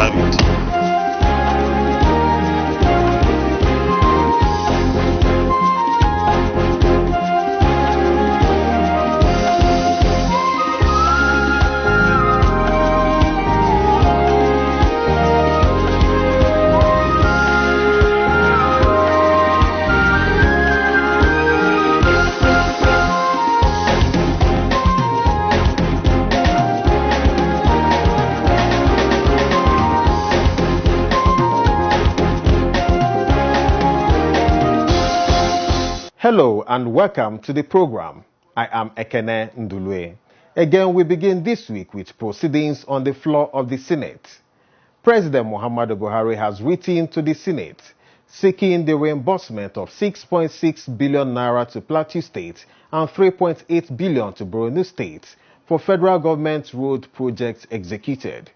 have it. Hello and welcome to the program. I am Ekene Ndulue. Again, we begin this week with proceedings on the floor of the Senate. President Muhammadu Buhari has written to the Senate seeking the reimbursement of 6.6 billion naira to Plateau State and 3.8 billion to Borno State for federal government road projects executed.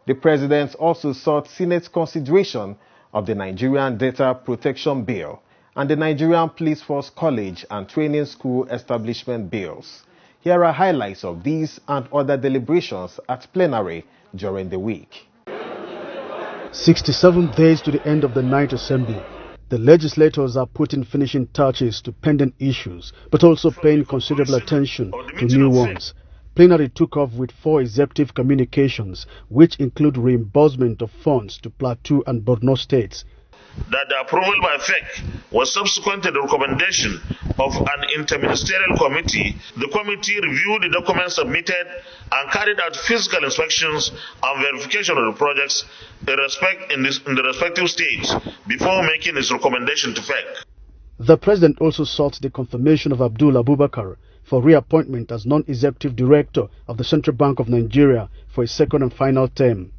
The president also sought Senate's consideration of the Nigerian Data Protection Bill and the Nigerian Police Force College and Training School Establishment Bills. Here are highlights of these and other deliberations at plenary during the week. 67 days to the end of the Ninth Assembly. The legislators are putting finishing touches to pending issues, but also paying considerable attention to new ones. Plenary took off with 4 executive communications, which include reimbursement of funds to Plateau and Borno states. That the approval by FEC was subsequent to the recommendation of an interministerial committee. The committee reviewed the documents submitted and carried out physical inspections and verification of the projects in the respective states before making its recommendation to FEC. The president also sought the confirmation of Abdul Abubakar for reappointment as non-executive director of the Central Bank of Nigeria for a second and final term.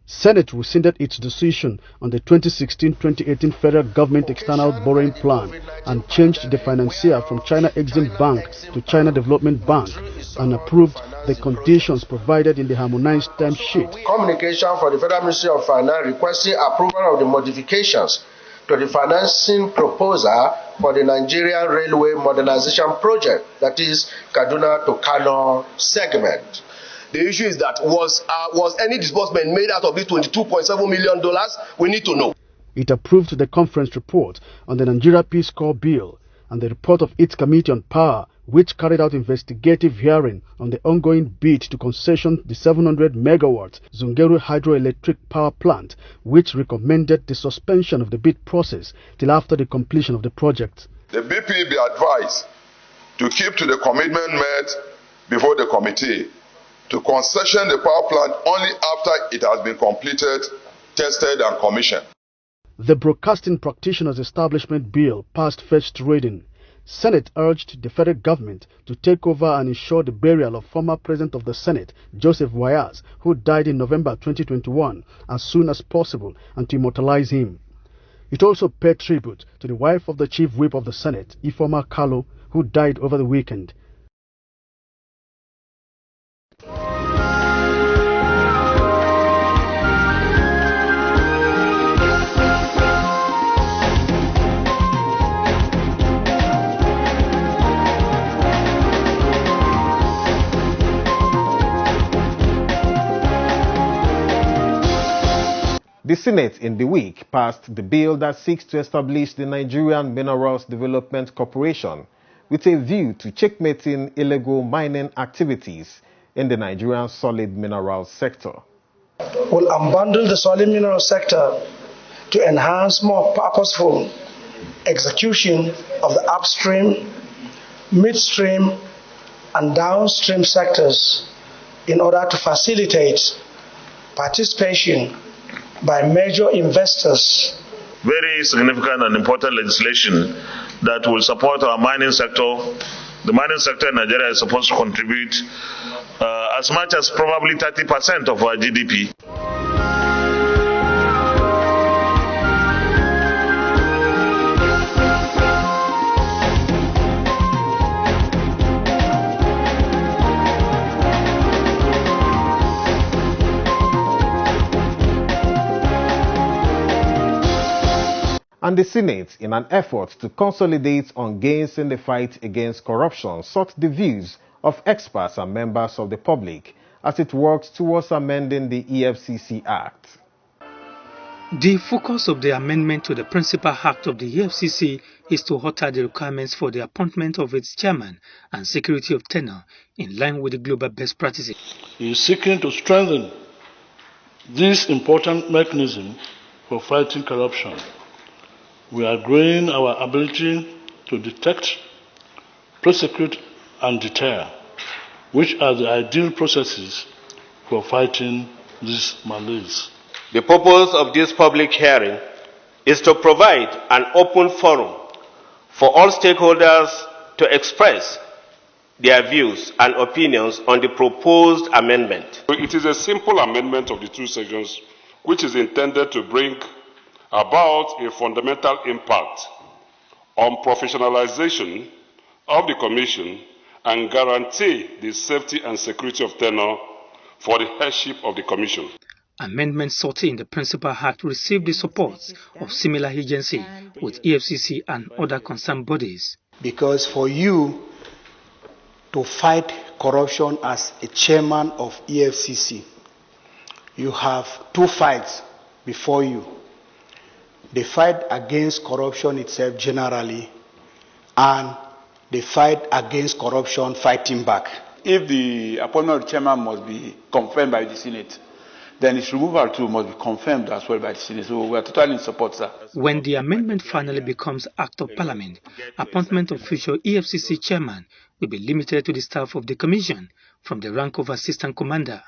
Senate rescinded its decision on the 2016-2018 federal government external borrowing plan and changed the financier from China Exim Bank to China Development Bank and approved the conditions provided in the harmonized term sheet. Communication for the Federal Ministry of Finance requesting approval of the modifications to the financing proposal for the Nigerian Railway Modernization Project, that is Kaduna to Kano segment. The issue is that was any disbursement made out of this $22.7 million? We need to know. It approved the conference report on the Nigeria Peace Corps bill and the report of its Committee on Power, which carried out investigative hearing on the ongoing bid to concession the 700 megawatt Zungeru hydroelectric power plant, which recommended the suspension of the bid process till after the completion of the project. The BP be advised to keep to the commitment made before the committee to concession the power plant only after it has been completed, tested and commissioned. The Broadcasting Practitioners Establishment Bill passed first reading. Senate urged the federal government to take over and ensure the burial of former President of the Senate, Joseph Wayas, who died in November 2021, as soon as possible and to immortalize him. It also paid tribute to the wife of the Chief Whip of the Senate, Ifeoma Kalu, who died over the weekend. The Senate in the week passed the bill that seeks to establish the Nigerian Minerals Development Corporation with a view to checkmating illegal mining activities in the Nigerian solid minerals sector. Will unbundle the solid minerals sector to enhance more purposeful execution of the upstream, midstream, and downstream sectors in order to facilitate participation by major investors. Very significant and important legislation that will support our mining sector. The mining sector in Nigeria is supposed to contribute as much as probably 30% of our GDP. And the Senate, in an effort to consolidate on gains in the fight against corruption, sought the views of experts and members of the public as it works towards amending the EFCC Act. The focus of the amendment to the Principal Act of the EFCC is to alter the requirements for the appointment of its chairman and security of tenure in line with the global best practices. He is seeking to strengthen this important mechanism for fighting corruption. We are growing our ability to detect, prosecute, and deter, which are the ideal processes for fighting this malaise. The purpose of this public hearing is to provide an open forum for all stakeholders to express their views and opinions on the proposed amendment. It is a simple amendment of the two sections which is intended to bring about a fundamental impact on professionalization of the Commission and guarantee the safety and security of tenure for the headship of the Commission. Amendments sought in the Principal Act received the support of similar agencies with EFCC and other concerned bodies. Because for you to fight corruption as a chairman of EFCC, you have two fights before you. The fight against corruption itself generally, and the fight against corruption fighting back. If the appointment of chairman must be confirmed by the Senate, then its removal too must be confirmed as well by the Senate. So we are totally in support, sir. When the amendment finally becomes Act of Parliament, appointment of future EFCC chairman will be limited to the staff of the Commission from the rank of Assistant Commander.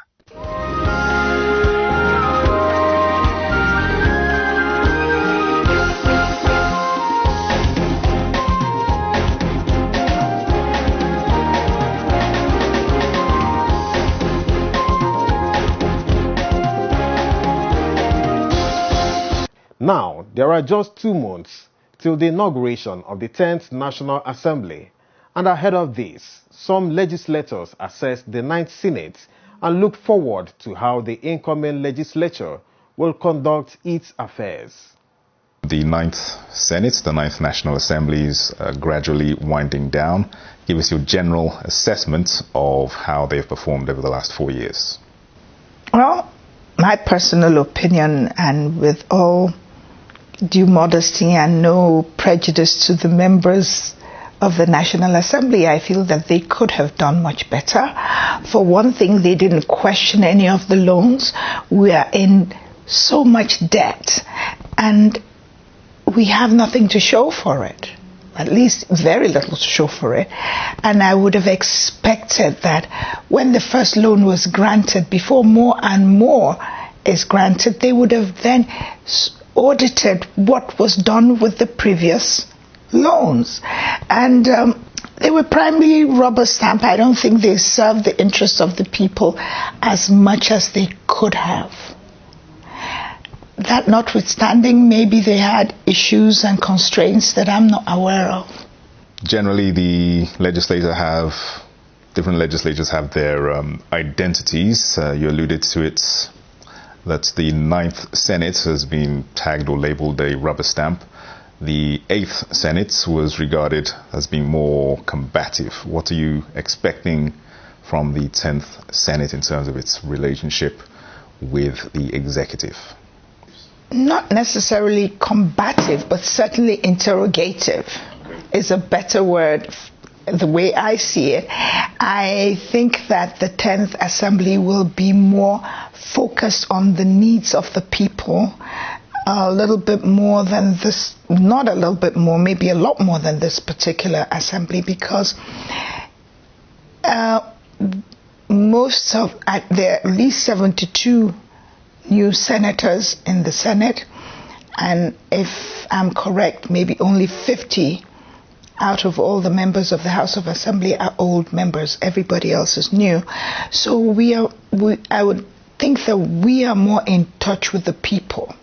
Now, there are just 2 months till the inauguration of the 10th National Assembly, and ahead of this, some legislators assess the 9th Senate and look forward to how the incoming legislature will conduct its affairs. The 9th Senate, the 9th National Assembly is gradually winding down. Give us your general assessment of how they've performed over the last 4 years. Well, my personal opinion, and with all due modesty and no prejudice to the members of the National Assembly, I feel that they could have done much better. For one thing, they didn't question any of the loans. We are in so much debt, and we have nothing to show for it, at least very little to show for it. And I would have expected that when the first loan was granted, before more and more is granted, they would have then audited what was done with the previous loans. And they were primarily rubber stamp. I don't think they served the interests of the people as much as they could have. That notwithstanding, maybe they had issues and constraints that I'm not aware of. Generally, different legislatures have their identities. You alluded to it, that the 9th Senate has been tagged or labeled a rubber stamp. The 8th Senate was regarded as being more combative. What are you expecting from the 10th Senate in terms of its relationship with the executive? Not necessarily combative, but certainly interrogative is a better word. The way I see it, I think that the 10th Assembly will be more focused on the needs of the people, a little bit more than this, not a little bit more, maybe a lot more than this particular assembly, because there are at least 72 new senators in the Senate, and if I'm correct, maybe only 50 out of all the members of the House of Assembly are old members. Everybody else is new. So I would think that we are more in touch with the people.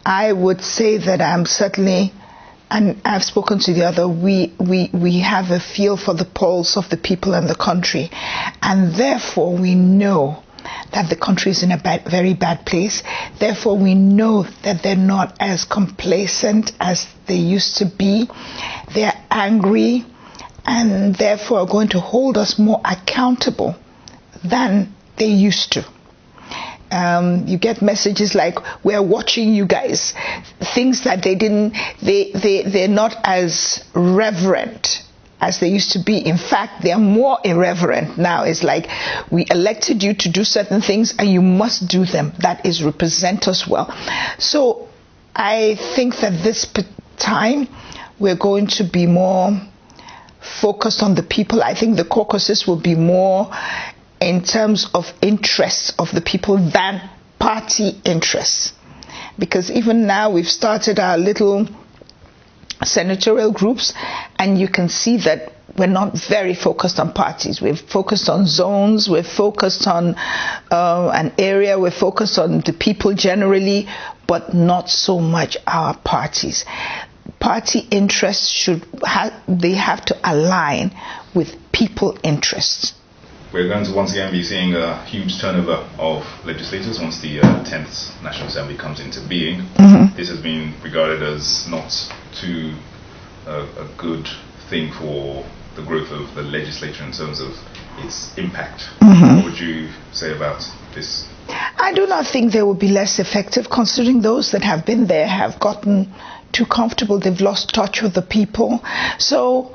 I would say that I'm certainly, and I've spoken to the other, we have a feel for the pulse of the people and the country, and therefore we know that the country is in a very bad place. Therefore, we know that they're not as complacent as they used to be. They're angry, and therefore are going to hold us more accountable than they used to. You get messages like, we're watching you guys. Things that they're not as reverent as they used to be. In fact, they're more irreverent now. It's like, we elected you to do certain things and you must do them. That is, represent us well. So I think that this time we're going to be more focused on the people. I think the caucuses will be more in terms of interests of the people than party interests. Because even now we've started our little senatorial groups, and you can see that we're not very focused on parties. We're focused on zones, we're focused on an area, we're focused on the people generally, but not so much our parties. Party interests they have to align with people interests. We're going to once again be seeing a huge turnover of legislators once the 10th National Assembly comes into being. Mm-hmm. This has been regarded as not too a good thing for the growth of the legislature in terms of its impact. Mm-hmm. What would you say about this? I do not think they will be less effective, considering those that have been there have gotten too comfortable. They've lost touch with the people. So,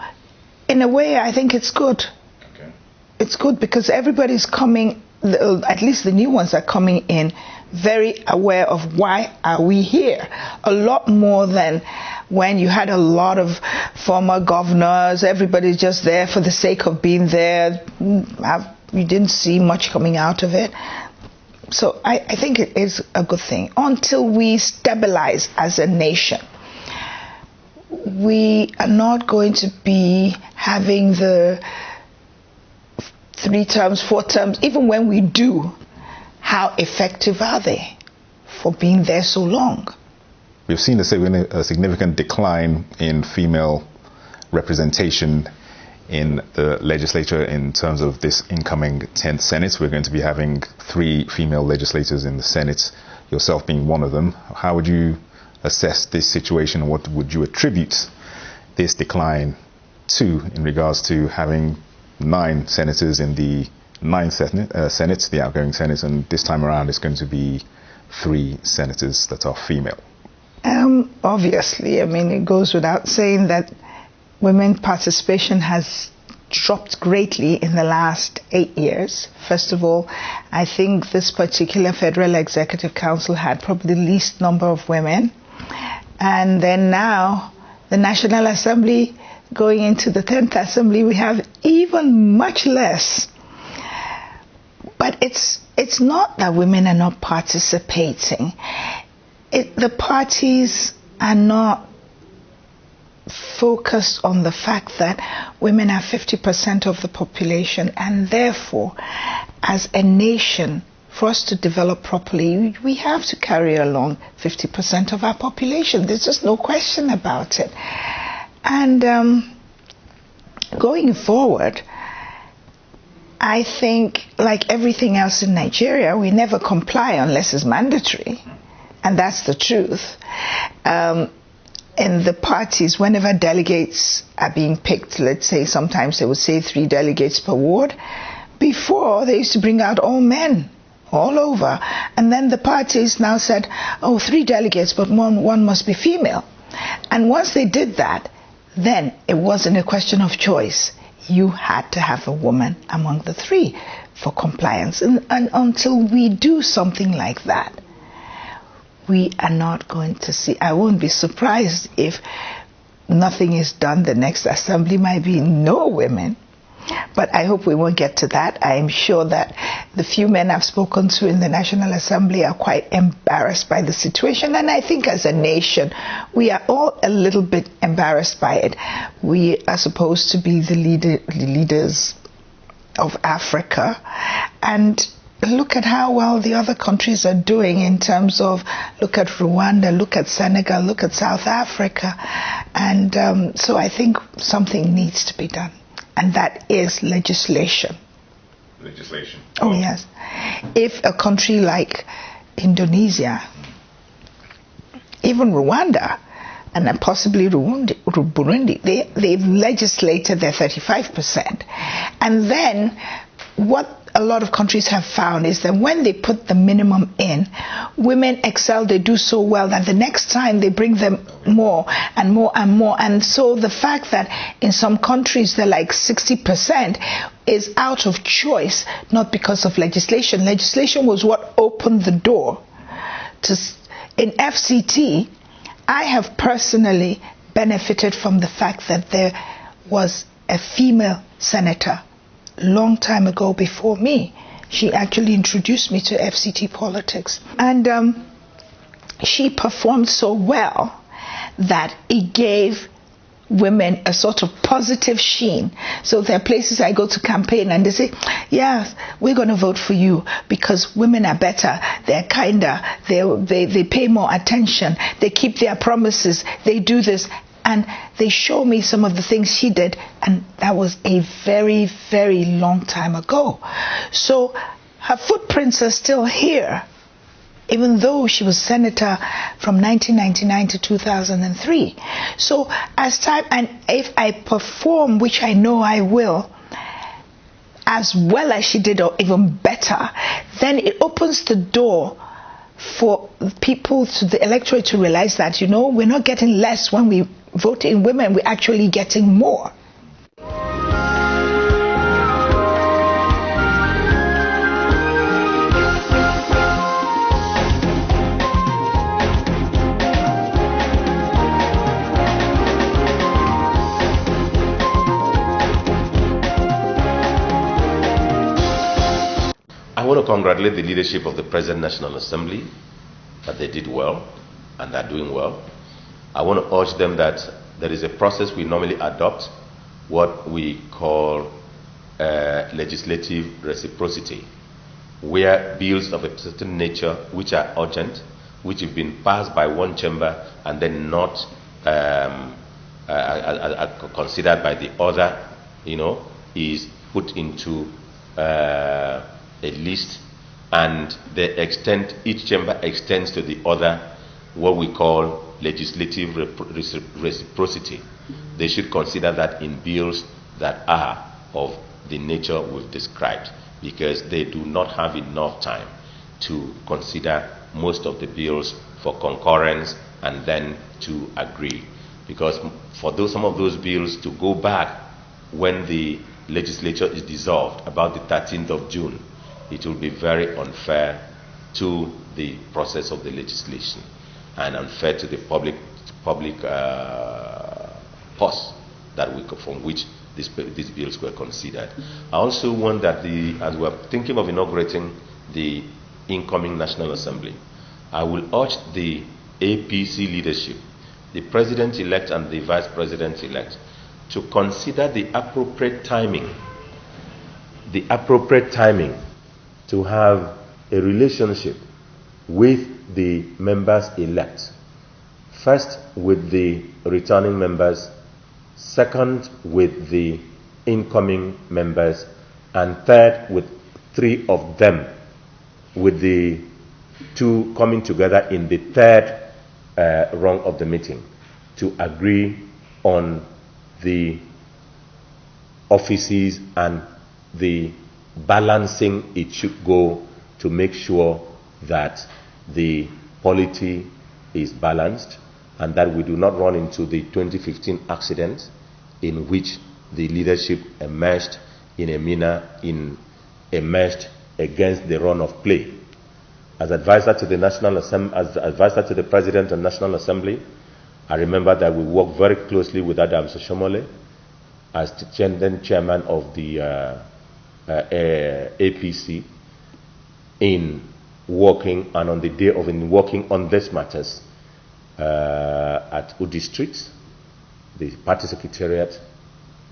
in a way, I think it's good. Okay. It's good because everybody's coming, at least the new ones are coming in, very aware of why are we here. A lot more than when you had a lot of former governors, everybody's just there for the sake of being there. You didn't see much coming out of it. So I think it is a good thing. Until we stabilize as a nation, we are not going to be having the 3 terms, 4 terms. Even when we do, how effective are they for being there so long? We've seen a significant decline in female representation in the legislature in terms of this incoming 10th Senate. We're going to be having 3 female legislators in the Senate, yourself being one of them. How would you assess this situation, and what would you attribute this decline to in regards to having 9 senators in the 9th Senate, the outgoing Senate, and this time around it's going to be 3 senators that are female? Obviously, I mean, it goes without saying that women participation has dropped greatly in the last 8 years. First of all, I think this particular Federal Executive Council had probably the least number of women. And then now, the National Assembly, going into the 10th Assembly, we have even much less. But it's not that women are not participating. The parties are not focused on the fact that women are 50% of the population, and therefore, as a nation, for us to develop properly, we have to carry along 50% of our population. There's just no question about it. And going forward, I think, like everything else in Nigeria, we never comply unless it's mandatory. And that's the truth. In the parties, whenever delegates are being picked, let's say sometimes they would say 3 delegates per ward. Before, they used to bring out all men, all over. And then the parties now said, 3 delegates, but one must be female. And once they did that, then it wasn't a question of choice. You had to have a woman among the 3 for compliance. And until we do something like that, we are not going to see. I won't be surprised if nothing is done. The next assembly might be no women. But I hope we won't get to that. I am sure that the few men I've spoken to in the National Assembly are quite embarrassed by the situation. And I think as a nation, we are all a little bit embarrassed by it. We are supposed to be the leaders of Africa. And look at how well the other countries are doing in terms of, look at Rwanda, look at Senegal, look at South Africa. And so I think something needs to be done. And that is legislation. Legislation. Oh, yes. If a country like Indonesia, even Rwanda, and possibly Burundi, they've legislated their 35%. And then what a lot of countries have found is that when they put the minimum in, women excel, they do so well that the next time they bring them more and more and more. And so the fact that in some countries they're like 60% is out of choice, not because of legislation. Legislation was what opened the door to. In FCT, I have personally benefited from the fact that there was a female senator long time ago before me. She actually introduced me to FCT politics. And she performed so well that it gave women a sort of positive sheen. So there are places I go to campaign and they say, yeah, we're going to vote for you because women are better, they're kinder, they pay more attention, they keep their promises, they do this. And they show me some of the things she did, and that was a very, very long time ago. So her footprints are still here, even though she was senator from 1999 to 2003. So as time, and if I perform, which I know I will, as well as she did or even better, then it opens the door for people, to the electorate, to realize that, you know, we're not getting less when we vote in women, we're actually getting more. I want to congratulate the leadership of the present National Assembly that they did well and are doing well. I want to urge them that there is a process we normally adopt, what we call legislative reciprocity, where bills of a certain nature, which are urgent, which have been passed by one chamber and then not considered by the other, you know, is put into a list, and the extent, each chamber extends to the other what we call legislative reciprocity. They should consider that in bills that are of the nature we've described, because they do not have enough time to consider most of the bills for concurrence and then to agree. Because for those, some of those bills to go back when the legislature is dissolved, about the 13th of June, it will be very unfair to the process of the legislation and unfair to the public purse from which these bills were considered. I also want that as we are thinking of inaugurating the incoming National Assembly, I will urge the APC leadership, the President-elect and the Vice President-elect, to consider the appropriate timing to have a relationship with the members-elect. First, with the returning members, second, with the incoming members, and third, with three of them, with the two coming together in the third rung of the meeting to agree on the offices and the balancing it should go to make sure that the polity is balanced and that we do not run into the 2015 accident in which the leadership emerged emerged against the run of play. As advisor to the National Assembly, as advisor to the President and National Assembly, I remember that we worked very closely with Adams Oshomole as then chairman of the APC in working, and on the day of working on these matters at Udi Street, the party secretariat,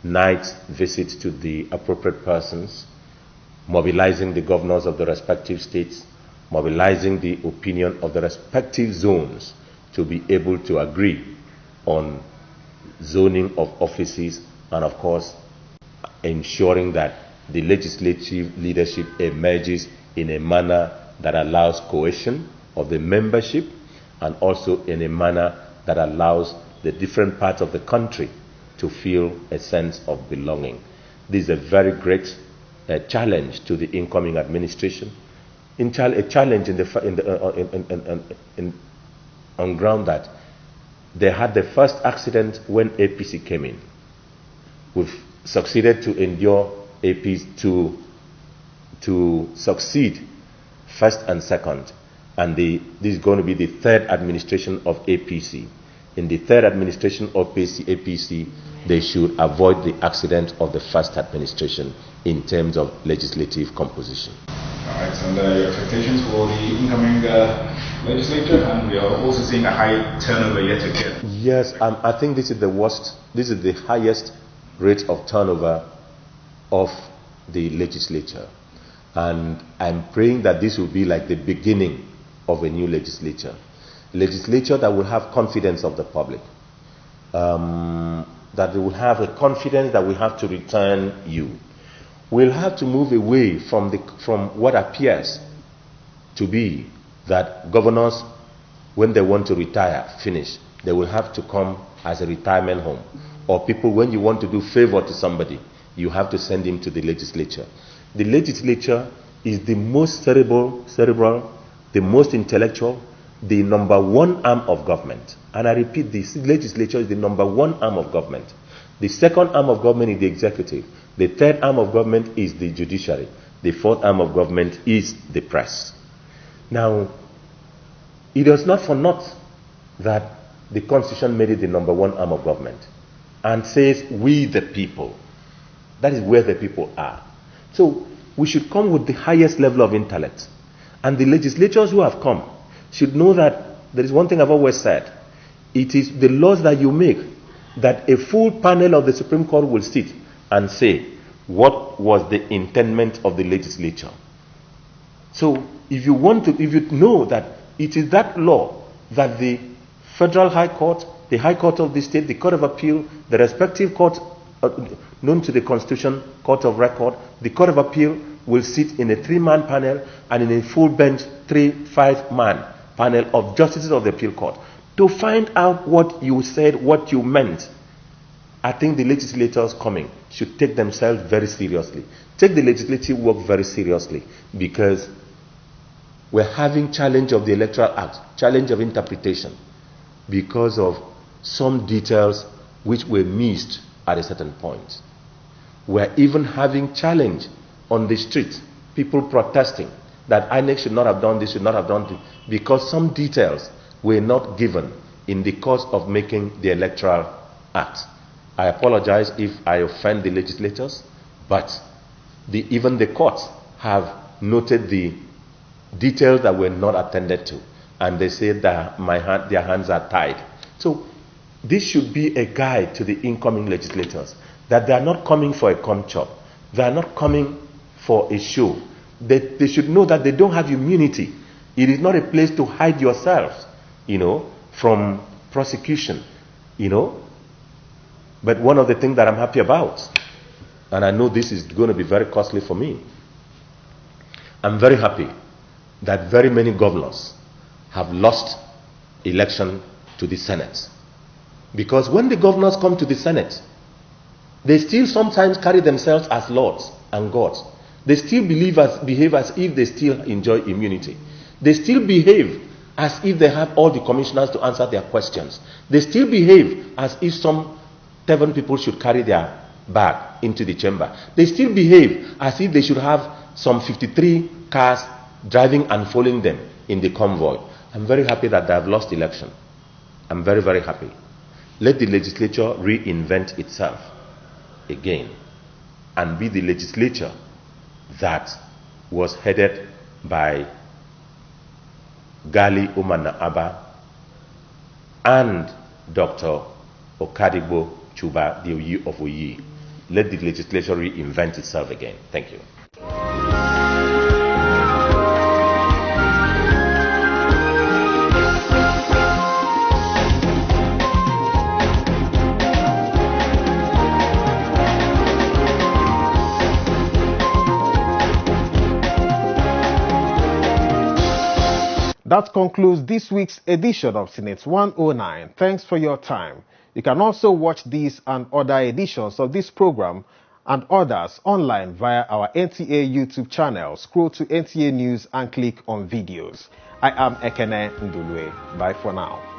night visits to the appropriate persons, mobilizing the governors of the respective states, mobilizing the opinion of the respective zones to be able to agree on zoning of offices, and of course ensuring that the legislative leadership emerges in a manner that allows cohesion of the membership and also in a manner that allows the different parts of the country to feel a sense of belonging. This is a very great challenge to the incoming administration, a challenge on ground that they had the first accident when APC came in. We've succeeded to endure APC to succeed first and second, and this is going to be the third administration of APC. In the third administration of APC, they should avoid the accident of the first administration in terms of legislative composition. All right, and your expectations for the incoming legislature, and we are also seeing a high turnover yet again. Yes, I think this is the highest rate of turnover of the legislature. And I'm praying that this will be like the beginning of a new legislature. Legislature that will have confidence of the public. That they will have a confidence that we have to return you. We'll have to move away from what appears to be that governors, when they want to retire, finish, they will have to come as a retirement home. Or people, when you want to do favor to somebody, you have to send him to the legislature. The legislature is the most cerebral, the most intellectual, the number one arm of government. And I repeat, the legislature is the number one arm of government. The second arm of government is the executive. The third arm of government is the judiciary. The fourth arm of government is the press. Now, it is not for naught that the Constitution made it the number one arm of government and says, we the people. That is where the people are. So, we should come with the highest level of intellect. And the legislators who have come should know that there is one thing I've always said. It is the laws that you make that a full panel of the Supreme Court will sit and say, what was the intendment of the legislature? So, if you know that it is that law that the Federal High Court, the High Court of the State, the Court of Appeal, the respective courts known to the Constitution, Court of Record, the Court of Appeal will sit in a 3-man panel and in a full bench 5-man panel of justices of the Appeal Court to find out what you said, what you meant. I think the legislators coming should take themselves very seriously. Take the legislative work very seriously, because we're having challenge of the Electoral Act, challenge of interpretation, because of some details which were missed at a certain point. We're even having challenge on the street, people protesting that INEC should not have done this, should not have done this, because some details were not given in the course of making the Electoral Act. I apologize if I offend the legislators, but even the courts have noted the details that were not attended to, and they say that their hands are tied. So this should be a guide to the incoming legislators, that they are not coming for a cum-chop. They are not coming for a show. They should know that they don't have immunity. It is not a place to hide yourselves, from prosecution, But one of the things that I'm happy about, and I know this is going to be very costly for me, I'm very happy that very many governors have lost election to the Senate. Because when the governors come to the Senate, they still sometimes carry themselves as lords and gods. They still behave as if they still enjoy immunity. They still behave as if they have all the commissioners to answer their questions. They still behave as if some 7 people should carry their bag into the chamber. They still behave as if they should have some 53 cars driving and following them in the convoy. I'm very happy that they have lost election. I'm very, very happy. Let the legislature reinvent itself again and be the legislature that was headed by Gali Umar Abba and Dr. Okadigbo Chuba Dioyi of Oyi. Let the legislature reinvent itself again. Thank you. That concludes this week's edition of Senate 109. Thanks for your time. You can also watch these and other editions of this program and others online via our NTA YouTube channel. Scroll to NTA News and click on videos. I am Ekene Ndulue. Bye for now.